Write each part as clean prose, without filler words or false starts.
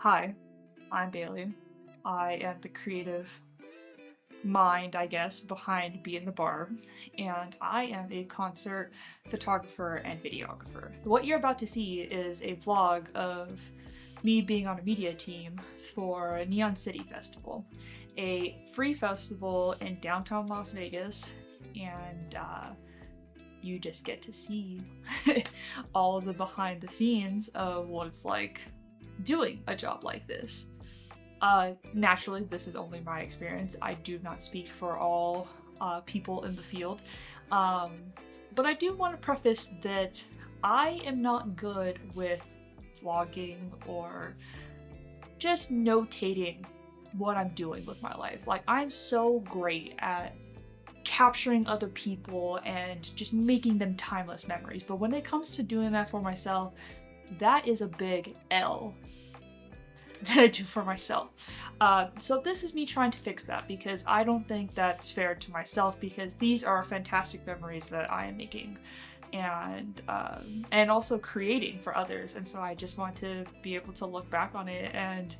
Hi, I'm Bailey. I am the creative mind, I guess, behind Be in the Bar, and I am a concert photographer and videographer. What you're about to see is a vlog of me being on a media team for Neon City Festival, a free festival in downtown Las Vegas, and you just get to see all the behind the scenes of what it's like doing a job like this. Naturally, this is only my experience. I do not speak for all people in the field. But I do want to preface that I am not good with vlogging or just notating what I'm doing with my life. Like, I'm so great at capturing other people and just making them timeless memories. But when it comes to doing that for myself, that is a big L that I do for myself. So this is me trying to fix that, because I don't think that's fair to myself, because these are fantastic memories that I am making and also creating for others. And so I just want to be able to look back on it and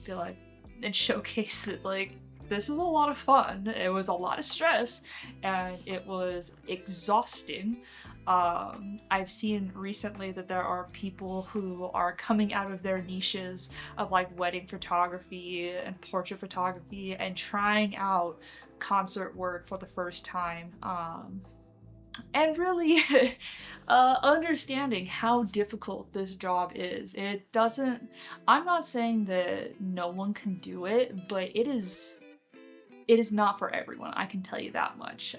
be like, and showcase it, like, this is a lot of fun. It was a lot of stress and it was exhausting. I've seen recently that there are people who are coming out of their niches of like wedding photography and portrait photography and trying out concert work for the first time. And really understanding how difficult this job is. I'm not saying that no one can do it, but it is not for everyone, I can tell you that much.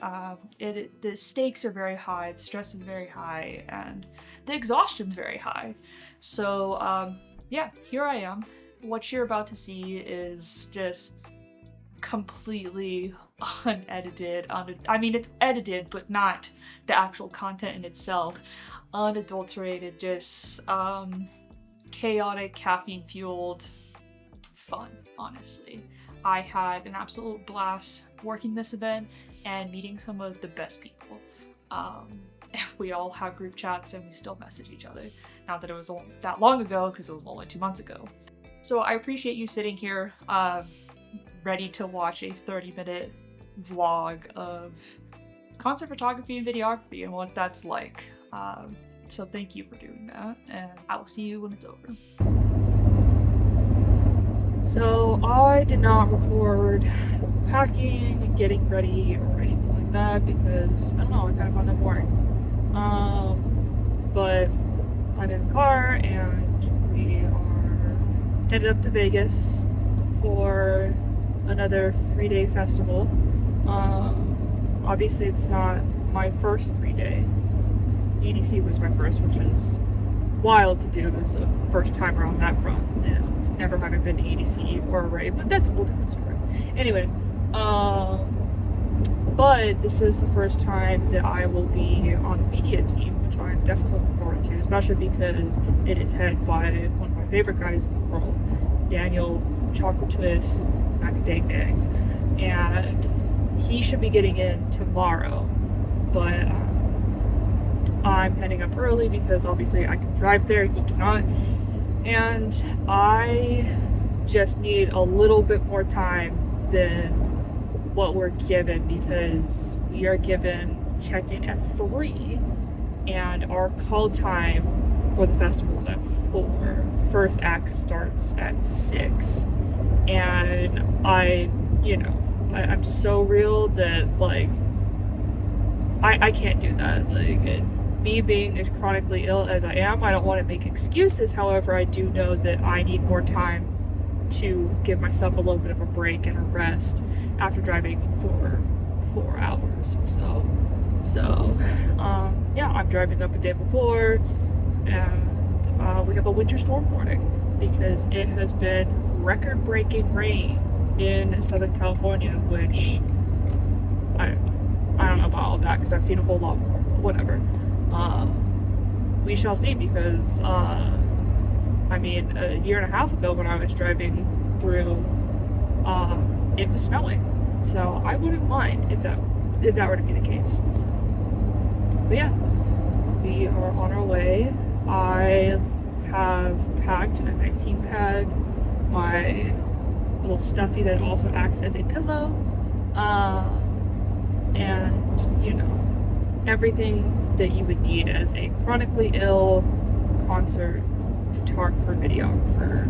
The stakes are very high, the stress is very high, and the exhaustion's very high. So yeah, here I am. What you're about to see is just completely unedited. I mean, it's edited, but not the actual content in itself. Unadulterated, just chaotic, caffeine-fueled fun, honestly. I had an absolute blast working this event and meeting some of the best people. We all have group chats and we still message each other. Not that it was that long ago, because it was only 2 months ago. So I appreciate you sitting here ready to watch a 30-minute vlog of concert photography and videography and what that's like. So thank you for doing that, and I will see you when it's over. So I did not record packing and getting ready or anything like that because, I don't know, I kind of found that boring. But I'm in the car and we are headed up to Vegas for another 3-day festival. Obviously it's not my first 3-day. EDC was my first, which is wild to do. It was the first time around that front. And never having been to EDC or Ray, but that's a whole different story. Anyway, but this is the first time that I will be on a media team, which I'm definitely looking forward to, especially because it is headed by one of my favorite guys in the world, Daniel Chocolate Twist Macadang, and he should be getting in tomorrow, but I'm heading up early because obviously I can drive there, he cannot. And I just need a little bit more time than what we're given, because we are given check-in at 3 and our call time for the festival is at 4. First act starts at 6. And I'm so real that, like, I can't do that. Like, me being as chronically ill as I am, I don't want to make excuses. However, I do know that I need more time to give myself a little bit of a break and a rest after driving for 4 hours or so. So, yeah, I'm driving up a day before, and we have a winter storm warning because it has been record-breaking rain in Southern California, which I don't know about all that because I've seen a whole lot more, but whatever. We shall see, because a year and a half ago when I was driving through, it was snowing, so I wouldn't mind if that were to be the case. So, but yeah, we are on our way. I have packed a nice heat pad my little stuffy that also acts as a pillow, and you know, everything that you would need as a chronically ill concert photographer, videographer.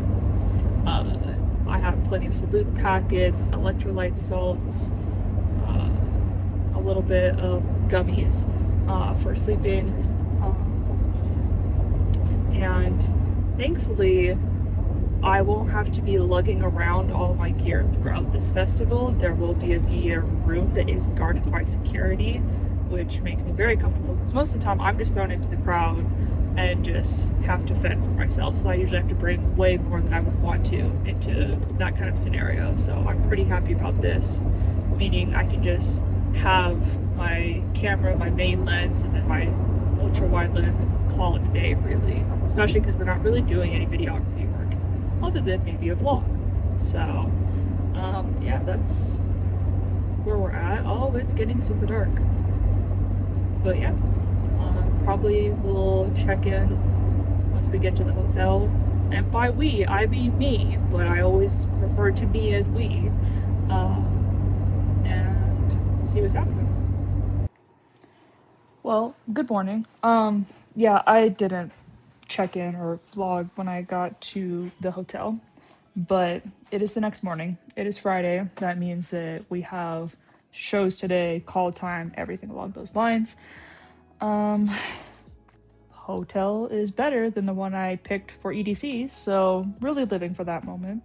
I have plenty of salute packets, electrolyte salts, a little bit of gummies for sleeping, and thankfully I won't have to be lugging around all my gear throughout this festival. There will be a media room that is guarded by security, which makes me very comfortable because most of the time I'm just thrown into the crowd and just have to fend for myself. So I usually have to bring way more than I would want to into that kind of scenario. So I'm pretty happy about this, meaning I can just have my camera, my main lens, and then my ultra wide lens and call it a day, really. Especially because we're not really doing any videography work other than maybe a vlog. So yeah, that's where we're at. Oh, it's getting super dark. But yeah, probably we'll check in once we get to the hotel. And by we, I mean me, but I always refer to me as we. And see what's happening. Well, good morning. Yeah, I didn't check in or vlog when I got to the hotel, but it is the next morning. It is Friday. That means that we have shows today, call time, everything along those lines. Hotel is better than the one I picked for EDC, so really living for that moment.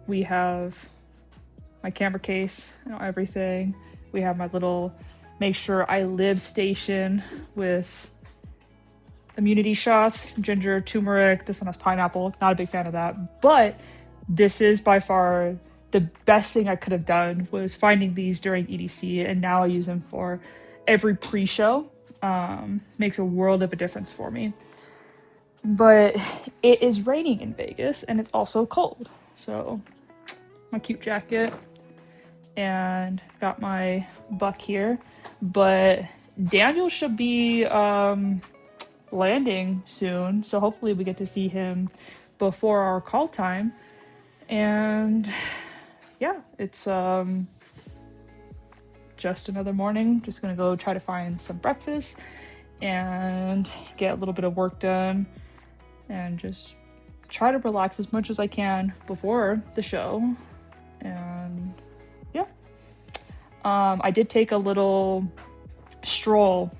We have my camera case, everything. We have my little make sure I live station with immunity shots, ginger, turmeric. This one has pineapple. Not a big fan of that, but this is by far the best thing I could have done was finding these during EDC, and now I use them for every pre-show. Makes a world of a difference for me. But it is raining in Vegas, and it's also cold. So my cute jacket, and got my buck here. But Daniel should be landing soon, so hopefully we get to see him before our call time. And yeah, it's just another morning. Just gonna go try to find some breakfast and get a little bit of work done and just try to relax as much as I can before the show. And yeah, I did take a little stroll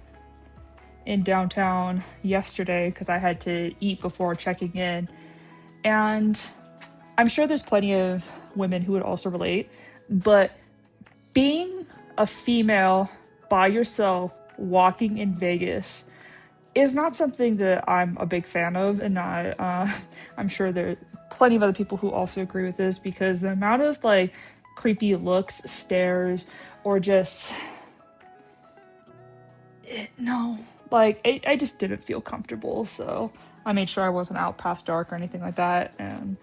in downtown yesterday because I had to eat before checking in, and I'm sure there's plenty of women who would also relate, but being a female by yourself walking in Vegas is not something that I'm a big fan of, and I'm sure there are plenty of other people who also agree with this, because the amount of like creepy looks, stares, or just I just didn't feel comfortable, so I made sure I wasn't out past dark or anything like that. And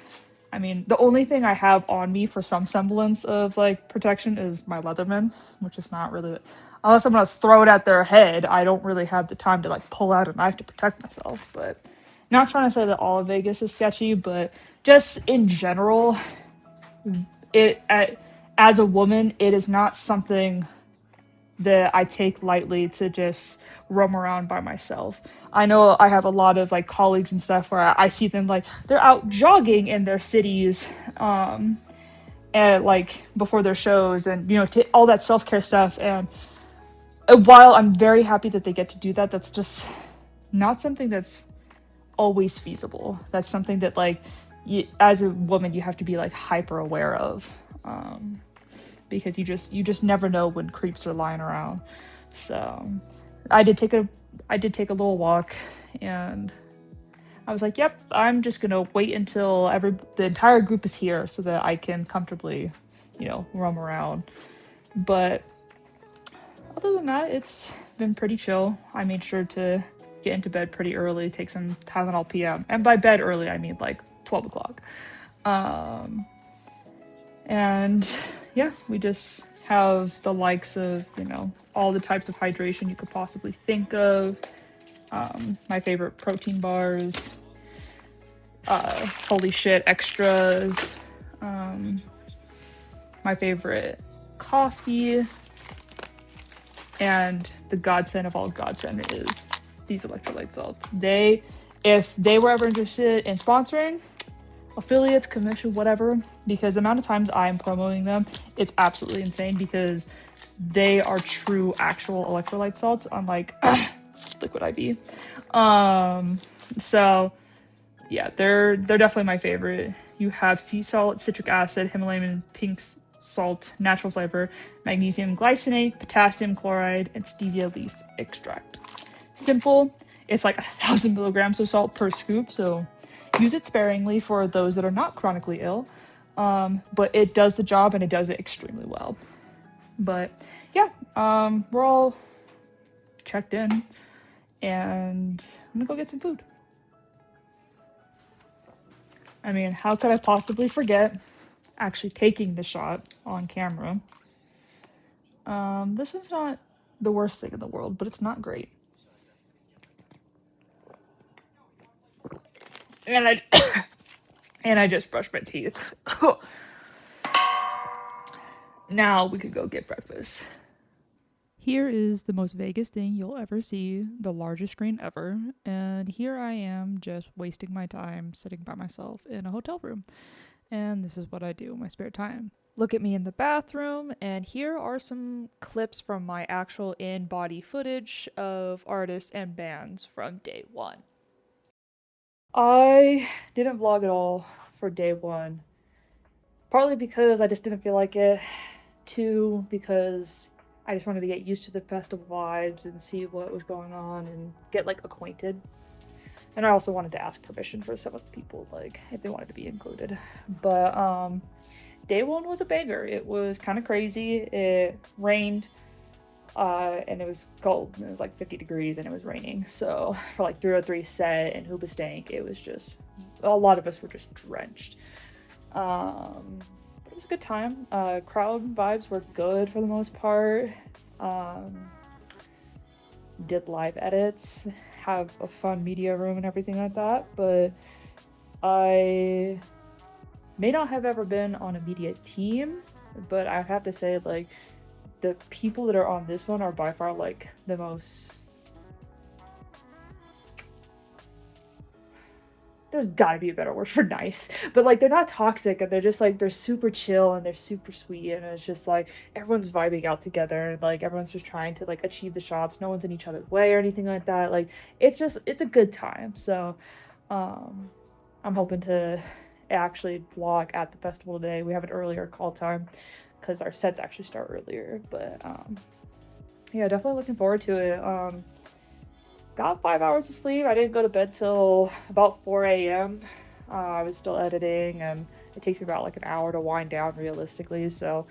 I mean, the only thing I have on me for some semblance of like protection is my Leatherman, which is not really, unless I'm gonna throw it at their head, I don't really have the time to like pull out a knife to protect myself. But not trying to say that all of Vegas is sketchy, but just in general, as a woman, it is not something that I take lightly to just roam around by myself. I know I have a lot of like colleagues and stuff where I see them like they're out jogging in their cities, and like before their shows, and all that self-care stuff. And while I'm very happy that they get to do that, that's just not something that's always feasible. That's something that like as a woman you have to be like hyper aware of. Because you just never know when creeps are lying around. So I did take a little walk, and I was like, yep, I'm just gonna wait until the entire group is here so that I can comfortably, roam around. But other than that, it's been pretty chill. I made sure to get into bed pretty early, take some Tylenol PM, and by bed early I mean like 12 o'clock. And yeah, we just have the likes of, all the types of hydration you could possibly think of. My favorite protein bars, holy shit extras, My favorite coffee, and the godsend of all godsend is these electrolyte salts. If they were ever interested in sponsoring, affiliates, commission, whatever, because the amount of times I'm promoting them, it's absolutely insane because they are true actual electrolyte salts, unlike liquid IV. So yeah, they're definitely my favorite. You have sea salt, citric acid, Himalayan pink salt, natural flavor, magnesium glycinate, potassium chloride, and stevia leaf extract. Simple. It's like 1,000 milligrams of salt per scoop, so use it sparingly for those that are not chronically ill. But it does the job and it does it extremely well. But yeah, we're all checked in, and I'm gonna go get some food. I mean, how could I possibly forget actually taking the shot on camera? This was not the worst thing in the world, but it's not great. And I and I just brushed my teeth. Now we could go get breakfast. Here is the most Vegas thing you'll ever see, the largest screen ever, and here I am just wasting my time sitting by myself in a hotel room. And this is what I do in my spare time. Look at me in the bathroom, and here are some clips from my actual in-body footage of artists and bands from day one. I didn't vlog at all for day one, partly because I just didn't feel like it, two, because I just wanted to get used to the festival vibes and see what was going on and get like acquainted. And I also wanted to ask permission for some of the people, like if they wanted to be included. But day one was a banger. It was kind of crazy. It rained, and it was cold. It was like 50 degrees and it was raining. So for like 303 set and Hoobastank, it was just, a lot of us were just drenched. But it was a good time. Crowd vibes were good for the most part. Did live edits, have a fun media room and everything like that, but I may not have ever been on a media team, but I have to say, like, the people that are on this one are by far like the most, there's gotta be a better word for nice, but like they're not toxic, and they're just like, they're super chill and they're super sweet, and it's just like everyone's vibing out together, and like everyone's just trying to like achieve the shots. No one's in each other's way or anything like that. Like it's a good time. So I'm hoping to actually vlog at the festival today. We have an earlier call time because our sets actually start earlier, but yeah, definitely looking forward to it. Got 5 hours of sleep. I didn't go to bed till about 4 a.m. I was still editing, and it takes me about like an hour to wind down realistically. So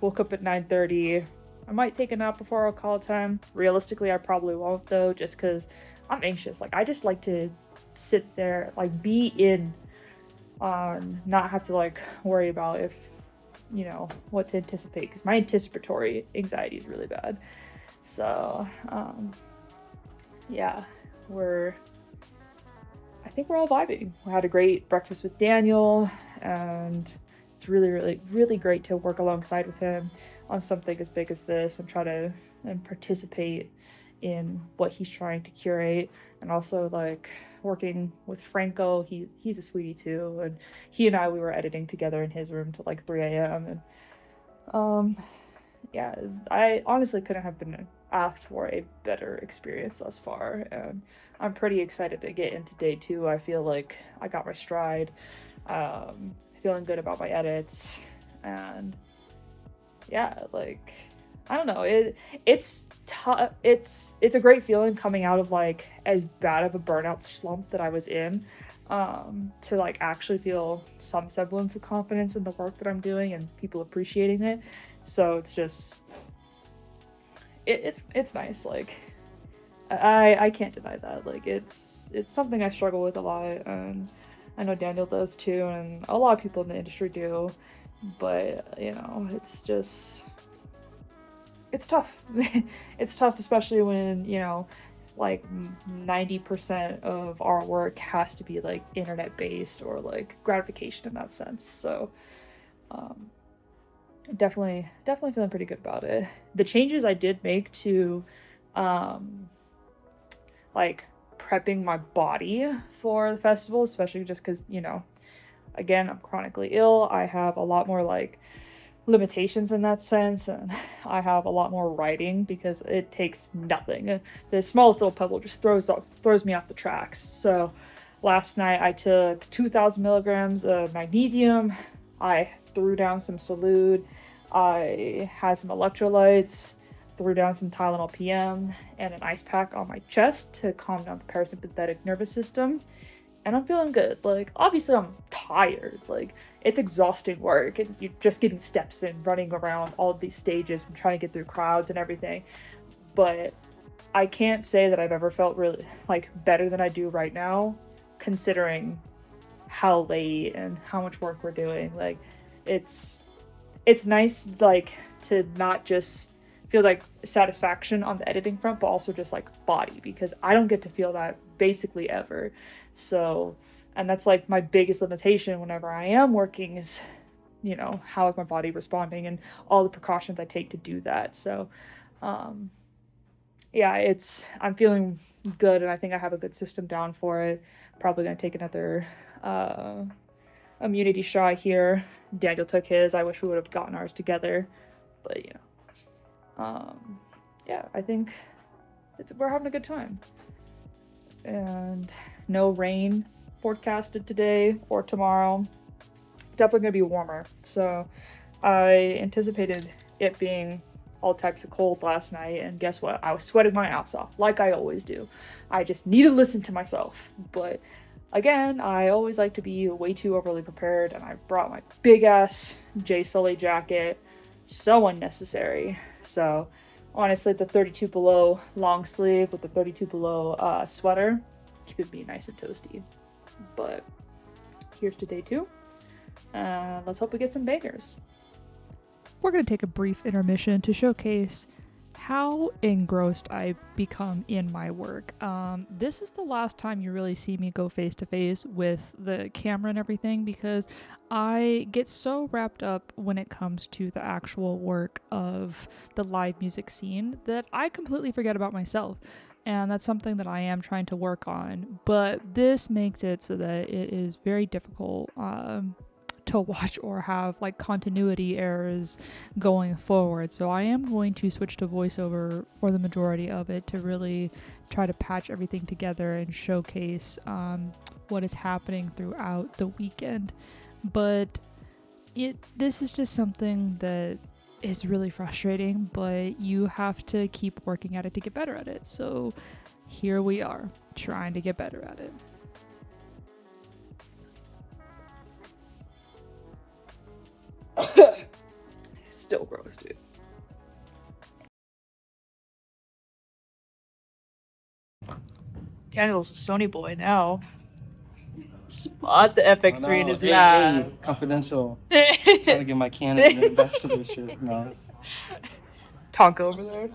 woke up at 9:30. I might take a nap before our call time. Realistically, I probably won't though, just because I'm anxious. Like I just like to sit there, like be in, not have to like worry about if, you know, what to anticipate, because my anticipatory anxiety is really bad. So yeah, I think we're all vibing. We had a great breakfast with Daniel, and it's really great to work alongside with him on something as big as this and try to and participate in what he's trying to curate. And also like working with Franco, he's a sweetie too, and he and we were editing together in his room till like 3 a.m. and yeah, I honestly couldn't have been asked for a better experience thus far, and I'm pretty excited to get into day two. I feel like I got my stride, feeling good about my edits, and yeah, like I don't know, it's tough. It's a great feeling coming out of like as bad of a burnout slump that I was in, to like actually feel some semblance of confidence in the work that I'm doing and people appreciating it. So it's just it's nice. Like I can't deny that. Like it's something I struggle with a lot, and I know Daniel does too, and a lot of people in the industry do. But you know, it's just it's tough. It's tough, especially when, you know, like 90% of our work has to be like internet based or like gratification in that sense. So definitely feeling pretty good about it. The changes I did make to like prepping my body for the festival, especially just because, you know, again, I'm chronically ill. I have a lot more like limitations in that sense, and I have a lot more writing because it takes nothing. The smallest little pebble just throws me off the tracks. So last night I took 2,000 milligrams of magnesium. I threw down some Salud. I had some electrolytes, threw down some Tylenol PM and an ice pack on my chest to calm down the parasympathetic nervous system. And I'm feeling good. Like, obviously I'm tired. Like, it's exhausting work and you're just getting steps in, running around all of these stages and trying to get through crowds and everything. But I can't say that I've ever felt really like better than I do right now, considering how late and how much work we're doing. Like, it's nice like to not just feel like satisfaction on the editing front, but also just like body, because I don't get to feel that basically ever. So, and that's like my biggest limitation whenever I am working is, you know, how is my body responding and all the precautions I take to do that. So, yeah, I'm feeling good and I think I have a good system down for it. Probably gonna take another immunity shot here. Daniel took his. I wish we would have gotten ours together, but you know, yeah, I think we're having a good time. And no rain forecasted today or tomorrow. It's definitely gonna be warmer. So I anticipated it being all types of cold last night, and guess what? I was sweating my ass off, like I always do. I just need to listen to myself. But again, I always like to be way too overly prepared, and I brought my big ass J. Sully jacket. So unnecessary. So honestly, the 32 below long sleeve with the 32 below sweater, keeping me nice and toasty. But here's to day 2. Let's hope we get some bangers. We're going to take a brief intermission to showcase how engrossed I become in my work. This is the last time you really see me go face to face with the camera and everything, because I get so wrapped up when it comes to the actual work of the live music scene that I completely forget about myself. And that's something that I am trying to work on. But this makes it so that it is very difficult to watch or have like continuity errors going forward. So I am going to switch to voiceover for the majority of it to really try to patch everything together and showcase what is happening throughout the weekend. But this is just something that is really frustrating, but you have to keep working at it to get better at it. So here we are, trying to get better at it. Still gross, dude. Daniel's a Sony boy now. Spot the FX3 in his lap. Hey, confidential. Trying to get my Canon ambassadorship. No. Tonka over there.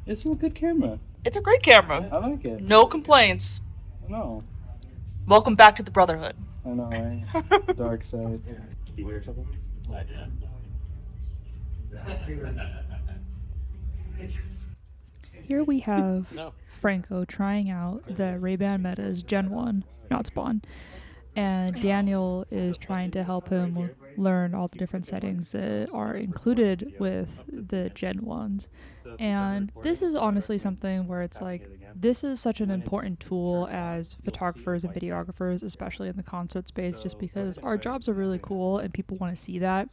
It's a good camera. It's a great camera. I like it. No complaints. I know. Welcome back to the Brotherhood. I know, right? The dark side. You hear something? I did. Here we have Franco trying out the Rayban Meta's Gen 1, not Spawn, and Daniel is trying to help him learn all the different settings that are included with the Gen 1s. And this is honestly something where it's like, this is such an important tool as photographers and videographers, especially in the concert space, just because our jobs are really cool and people want to see that.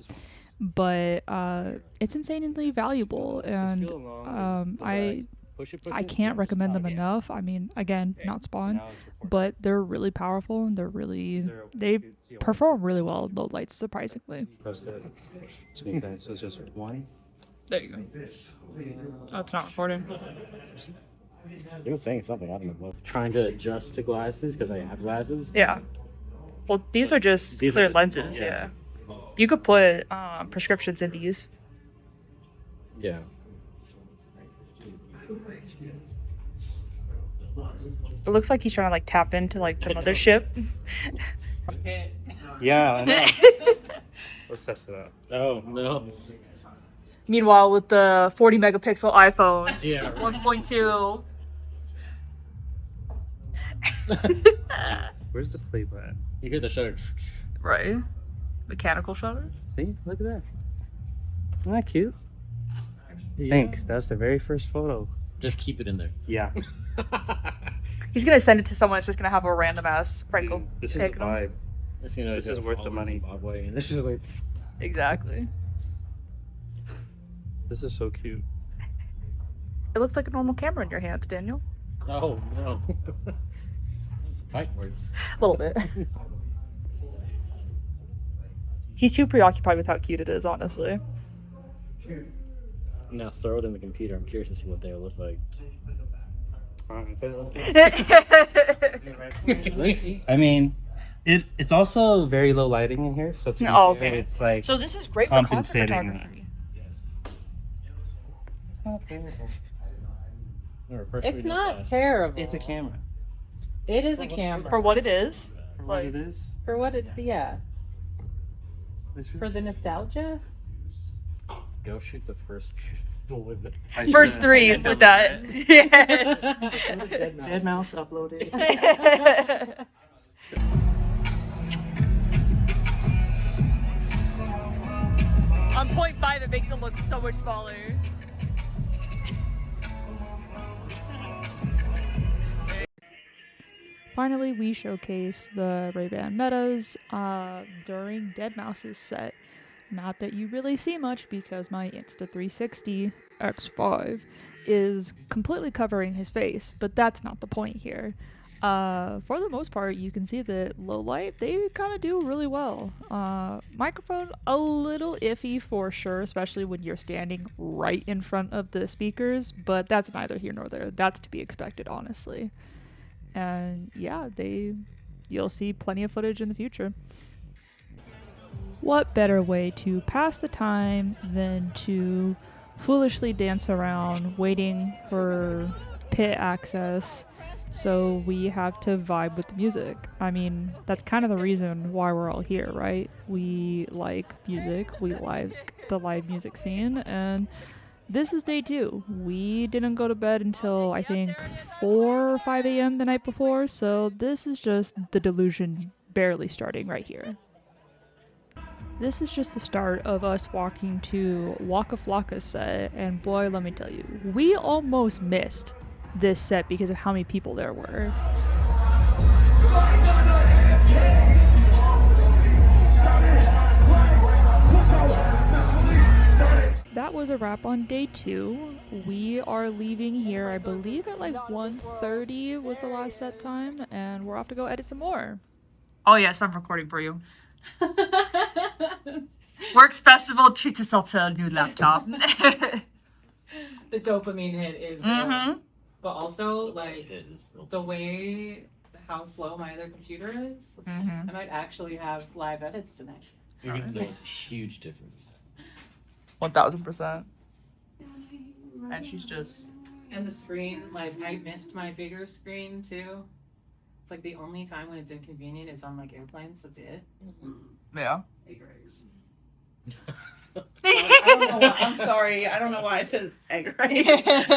But it's insanely valuable, and I can't recommend them enough. I mean, again, not Spawn, but they're really powerful and they perform really well in low lights, surprisingly. Okay, so it's just one. There you go. Oh, it's not recording. He was saying something, I don't know what. Trying to adjust to glasses because I have glasses. Yeah. Well, these are just clear lenses, yeah. You could put prescriptions in these. Yeah. It looks like he's trying to like tap into like the mothership. Yeah, I know. Let's test it out. Oh no. Meanwhile, with the 40 megapixel iPhone, Yeah. 1.2. Where's the play button? You hear the shutter. Right? Mechanical shutter? See, look at that. Isn't that cute? Yeah. Think that's the very first photo. Just keep it in there. Yeah. He's gonna send it to someone that's just gonna have a random ass Franco. Dude, this is a pic of him. vibe. It's, you know, This it's is got worth the following money. Zimbabwe, and this is like. Exactly. This is so cute. It looks like a normal camera in your hands, Daniel. Oh no. Some fighting words. A little bit. He's too preoccupied with how cute it is, honestly. Now throw it in the computer. I'm curious to see what they'll look like. I mean, it's also very low lighting in here, so Oh, okay. it's like So this is great for concert compensating photography. Yes. It's not terrible. it's a camera. It is a camera. For what it is. For what it is. For what it, yeah. It's For the nostalgia. Go shoot the first one. First three with that. Yes. Dead mouse uploaded. On 0.5, it makes it look so much smaller. Finally, we showcased the Rayban Metas during deadmau5's set. Not that you really see much because my Insta360 X5 is completely covering his face, but that's not the point here. For the most part, you can see that low light, they kind of do really well. Microphone, a little iffy for sure, especially when you're standing right in front of the speakers, but that's neither here nor there. That's to be expected, honestly. And yeah, you'll see plenty of footage in the future. What better way to pass the time than to foolishly dance around waiting for pit access so we have to vibe with the music? I mean, that's kind of the reason why we're all here, right? We like music, we like the live music scene, and this is day 2. We didn't go to bed until I think 4 or 5 a.m. the night before, so this is just the delusion barely starting right here. This is just the start of us walking to Waka Flocka's set, and boy, let me tell you, we almost missed this set because of how many people there were. That was a wrap on day 2. We are leaving here, I believe at like 1:30 was the last set time, and we're off to go edit some more. Oh yes, I'm recording for you. Works Festival treats herself to a new laptop. The dopamine hit is real. Mm-hmm. But also, like, It is real. the way how slow my other computer is, Mm-hmm. I might actually have live edits tonight. You're gonna notice a huge difference. 1000%. And she's just. And the screen, like, I missed my bigger screen too. It's like the only time when it's inconvenient is on like airplanes. That's it. Yeah. I don't know why, I'm sorry. I don't know why I said egg rice.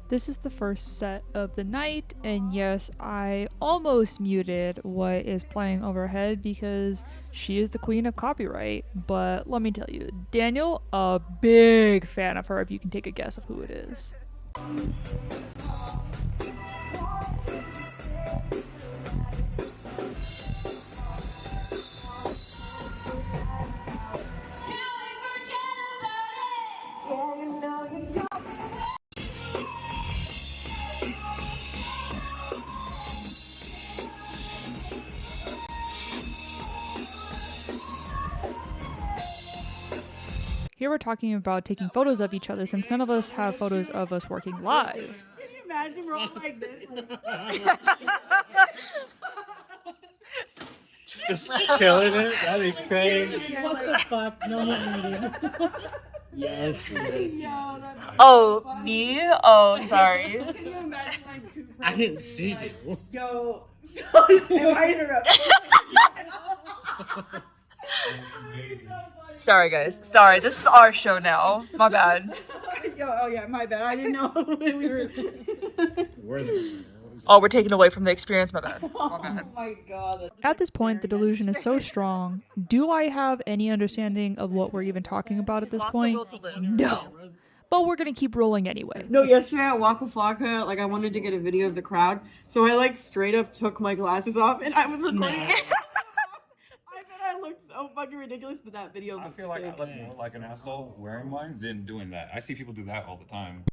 This is the first set of the night, and yes, I almost muted what is playing overhead because she is the queen of copyright. But let me tell you, Daniel, a big fan of her, if you can take a guess of who it is. Here we're talking about taking photos of each other since none of us have photos of us working live. Can you imagine we're all like this? Just killing it. That'd be crazy. What the fuck? No more media. Yes. Yo, that's Oh, me? Oh, sorry. Can you imagine like 2 I didn't see you. Yo, am I interrupting? Sorry, guys. Sorry, this is our show now. My bad. Yo, oh yeah, my bad. I didn't know when we were. Where the Oh, we're taken away from the experience. My bad. Oh my god. At this point, the delusion is so strong. Do I have any understanding of what we're even talking about at this point? No. But we're gonna keep rolling anyway. No, yesterday at Waka Flocka, like I wanted to get a video of the crowd, so I like straight up took my glasses off and I was recording it. I bet I looked so fucking ridiculous, but that video. I feel like I look more like an asshole wearing mine than doing that. I see people do that all the time.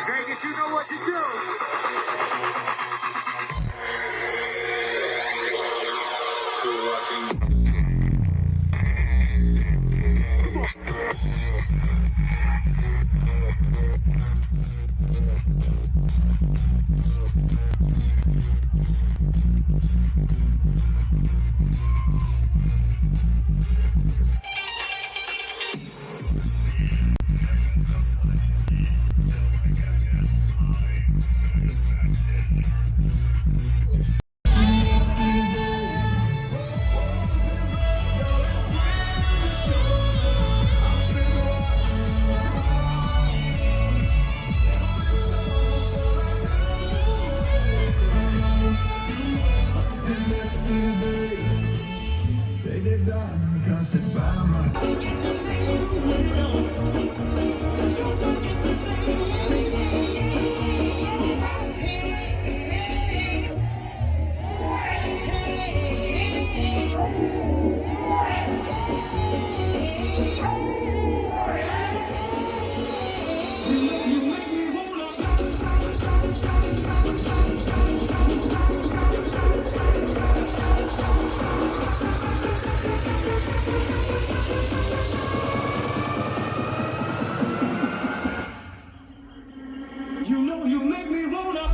Vegas, you know what to do. You know you make me wanna.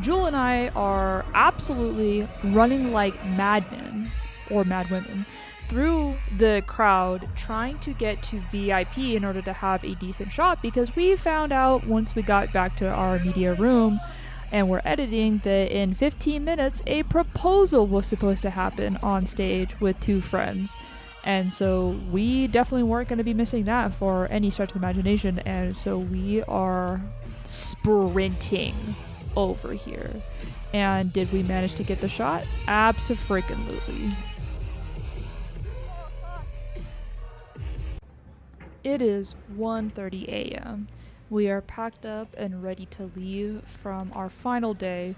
Jewel and I are absolutely running like madmen, or madwomen, through the crowd trying to get to VIP in order to have a decent shot, because we found out once we got back to our media room and we're editing that in 15 minutes a proposal was supposed to happen on stage with two friends. And so we definitely weren't going to be missing that for any stretch of the imagination, and so we are sprinting over here. And did we manage to get the shot? Abso-freaking-lutely. It is 1:30 a.m. We are packed up and ready to leave from our final day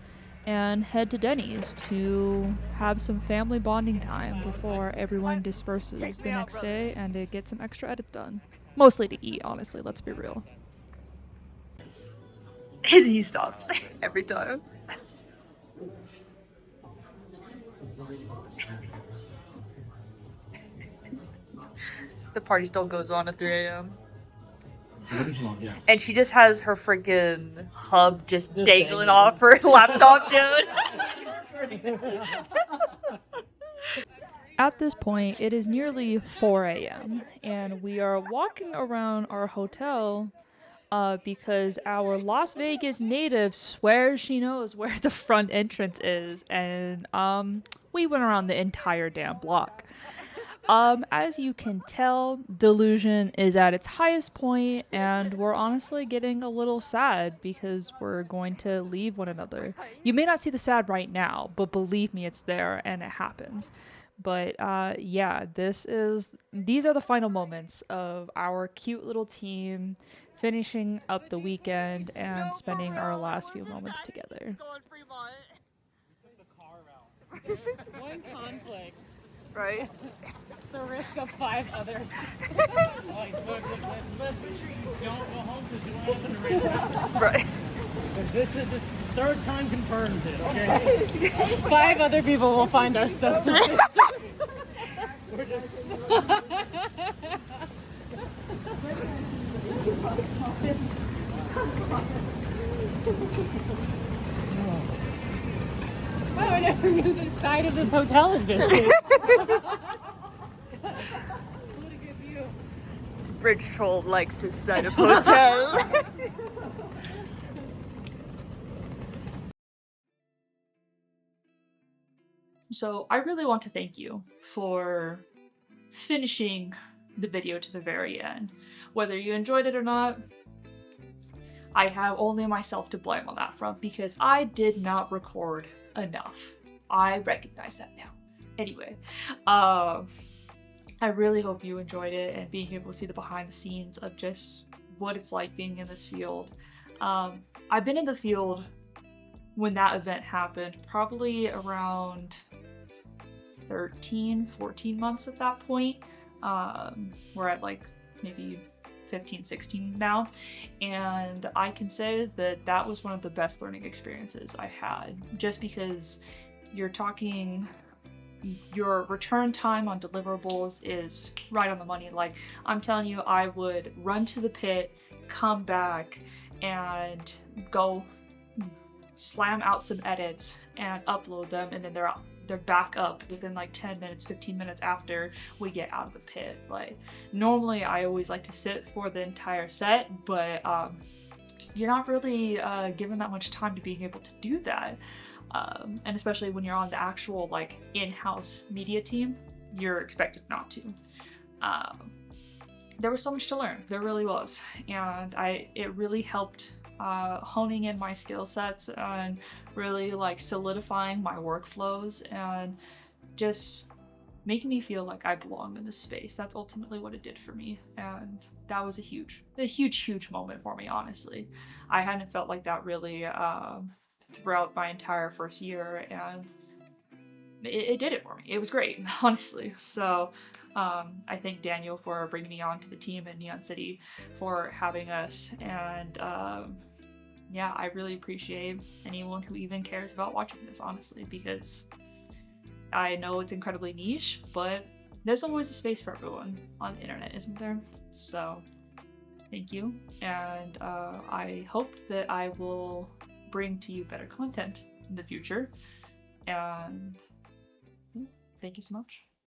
and head to Denny's to have some family bonding time before everyone disperses the next day and to get some extra edits done. Mostly to eat, honestly, let's be real. And he stops every time. The party still goes on at 3 a.m. Yeah. And she just has her freaking hub just dangling off her laptop, dude. At this point, it is nearly 4 a.m. and we are walking around our hotel because our Las Vegas native swears she knows where the front entrance is, and we went around the entire damn block. As you can tell, delusion is at its highest point, and we're honestly getting a little sad because we're going to leave one another. You may not see the sad right now, but believe me, it's there and it happens. But yeah, these are the final moments of our cute little team finishing up the weekend and spending our last few moments together. One conflict, Right? the risk of 5 others. Like, look, let's make sure you don't go home because you want to raise it. Right. This third time confirms it, okay? 5 other people will find our stuff. We're just... I never knew this side of this hotel existed. What a good view. Bridge Troll likes this side of hotel. So I really want to thank you for finishing the video to the very end. Whether you enjoyed it or not, I have only myself to blame on that front because I did not record enough. I recognize that now. Anyway, I really hope you enjoyed it and being able to see the behind the scenes of just what it's like being in this field. I've been in the field when that event happened, probably around 13, 14 months at that point. We're at like maybe 15, 16 now. And I can say that that was one of the best learning experiences I had, just because you're talking, your return time on deliverables is right on the money. Like, I'm telling you, I would run to the pit, come back, and go slam out some edits and upload them, and then they're back up within like 10 minutes, 15 minutes after we get out of the pit. Like, normally I always like to sit for the entire set, but you're not really given that much time to being able to do that. And especially when you're on the actual like in-house media team, you're expected not to. There was so much to learn, there really was, and it really helped honing in my skill sets and really like solidifying my workflows and just making me feel like I belong in this space. That's ultimately what it did for me, and that was a huge moment for me, honestly. I hadn't felt like that really throughout my entire first year, and it did it for me. It was great, honestly. So I thank Daniel for bringing me on to the team in Neon City, for having us, and yeah, I really appreciate anyone who even cares about watching this, honestly, because I know it's incredibly niche, but there's always a space for everyone on the internet, isn't there? So thank you, and I hope that I will bring to you better content in the future, and thank you so much.